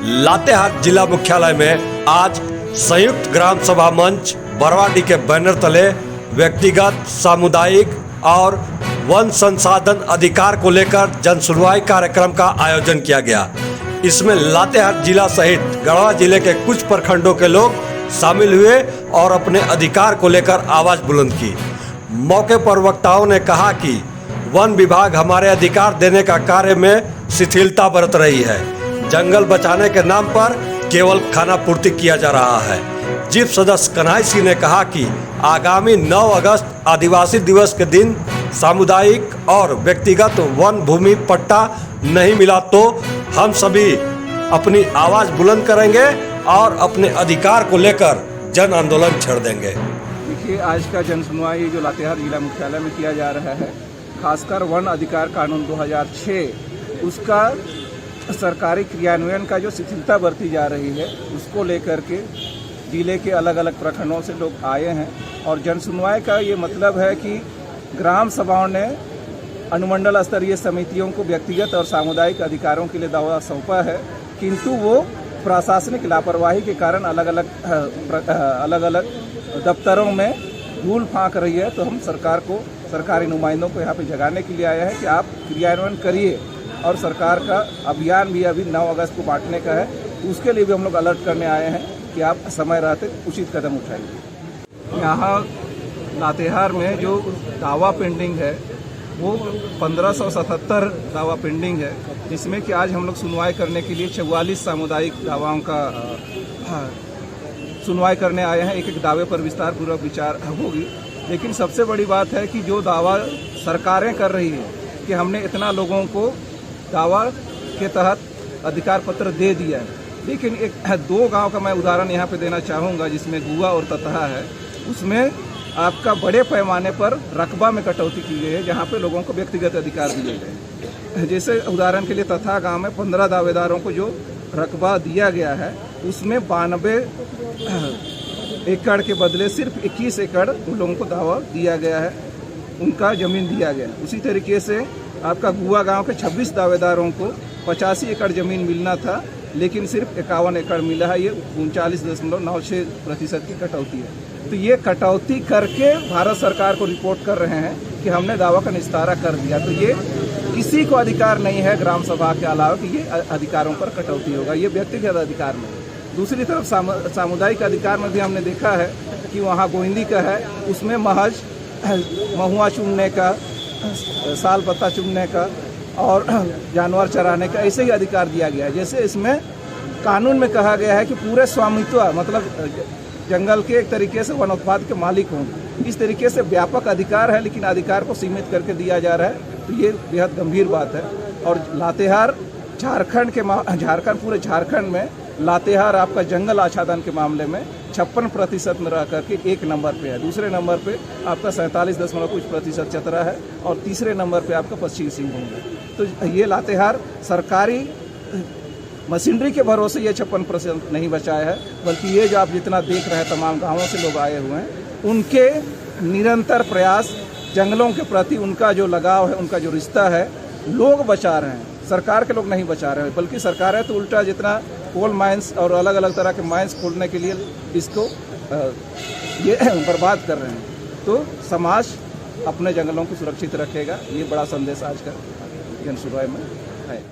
लातेहार जिला मुख्यालय में आज संयुक्त ग्राम सभा मंच बरवाडी के बैनर तले व्यक्तिगत, सामुदायिक और वन संसाधन अधिकार को लेकर जन सुनवाई कार्यक्रम का आयोजन किया गया। इसमें लातेहार जिला सहित गढ़वा जिले के कुछ प्रखंडों के लोग शामिल हुए और अपने अधिकार को लेकर आवाज बुलंद की। मौके पर वक्ताओं ने कहा कि वन विभाग हमारे अधिकार देने का कार्य में शिथिलता बरत रही है। जंगल बचाने के नाम पर केवल खाना पूर्ति किया जा रहा है। जिप सदस्य कन्हई सिंह ने कहा कि आगामी 9 अगस्त आदिवासी दिवस के दिन सामुदायिक और व्यक्तिगत वन भूमि पट्टा नहीं मिला तो हम सभी अपनी आवाज बुलंद करेंगे और अपने अधिकार को लेकर जन आंदोलन छेड़ देंगे। देखिए, आज का जन सुनवाई जो लातेहार जिला मुख्यालय में किया जा रहा है, खासकर वन अधिकार कानून 2006 उसका सरकारी क्रियान्वयन का जो शिथिलता बरती जा रही है, उसको लेकर के जिले के अलग अलग प्रखंडों से लोग आए हैं। और जन सुनवाई का ये मतलब है कि ग्राम सभाओं ने अनुमंडल स्तरीय समितियों को व्यक्तिगत और सामुदायिक अधिकारों के लिए दावा सौंपा है, किंतु वो प्रशासनिक लापरवाही के कारण अलग अलग दफ्तरों में धूल फांक रही है। तो हम सरकार को, सरकारी नुमाइंदों को यहाँ पे जगाने के लिए आए हैं कि आप क्रियान्वयन करिए। और सरकार का अभियान भी अभी 9 अगस्त को बांटने का है, उसके लिए भी हम लोग अलर्ट करने आए हैं कि आप समय रहते उचित कदम उठाइए। यहाँ लातेहार में जो दावा पेंडिंग है वो 1577 दावा पेंडिंग है, जिसमें कि आज हम लोग सुनवाई करने के लिए 44 सामुदायिक दावाओं का सुनवाई करने आए हैं। एक एक दावे पर विस्तार पूर्वक विचार होगी। लेकिन सबसे बड़ी बात है कि जो दावा सरकारें कर रही है कि हमने इतना लोगों को दावा के तहत अधिकार पत्र दे दिया है, लेकिन एक 2 गांव का मैं उदाहरण यहाँ पे देना चाहूँगा जिसमें गुआ और ततहा है। उसमें आपका बड़े पैमाने पर रकबा में कटौती की गई है, जहाँ पे लोगों को व्यक्तिगत अधिकार दिए गए। जैसे उदाहरण के लिए ततहा गांव में 15 दावेदारों को जो रकबा दिया गया है, उसमें 92 एकड़ के बदले सिर्फ 21 एकड़ उन लोगों को दावा दिया गया है, उनका जमीन दिया गया। उसी तरीके से आपका गुआ गांव के 26 दावेदारों को 85 एकड़ जमीन मिलना था, लेकिन सिर्फ 51 एकड़ मिला है। ये 39.96% की कटौती है। तो ये कटौती करके भारत सरकार को रिपोर्ट कर रहे हैं कि हमने दावा का निस्तारा कर दिया। तो ये किसी को अधिकार नहीं है ग्राम सभा के अलावा कि ये अधिकारों पर कटौती होगा। ये व्यक्तिगत अधिकार में। दूसरी तरफ सामुदायिक अधिकार में भी हमने देखा है कि वहाँ गोइंदी का है, उसमें महज महुआ चुनने का, साल पत्ता चुनने का और जानवर चराने का ऐसे ही अधिकार दिया गया है। जैसे इसमें कानून में कहा गया है कि पूरे स्वामित्व, मतलब जंगल के एक तरीके से वन उत्पाद के मालिक हों। इस तरीके से व्यापक अधिकार है, लेकिन अधिकार को सीमित करके दिया जा रहा है। तो ये बेहद गंभीर बात है। और लातेहार पूरे झारखंड में लातेहार आपका जंगल आच्छादन के मामले में 56% में रह करके 1 नंबर पे है। दूसरे नंबर पे आपका 47% चतरा है और तीसरे नंबर पे आपका पश्चिम सिंहभूम है। तो ये लातेहार सरकारी मशीनरी के भरोसे ये 56% नहीं बचाया है, बल्कि ये जो आप जितना देख रहे हैं तमाम गाँवों से लोग आए हुए हैं, उनके निरंतर प्रयास, जंगलों के प्रति उनका जो लगाव है, उनका जो रिश्ता है, लोग बचा रहे हैं। सरकार के लोग नहीं बचा रहे हैं, बल्कि सरकार है तो उल्टा जितना कोल माइंस और अलग अलग तरह के माइंस खोलने के लिए इसको ये बर्बाद कर रहे हैं। तो समाज अपने जंगलों को सुरक्षित रखेगा, ये बड़ा संदेश आज का जन सुनवाई में है।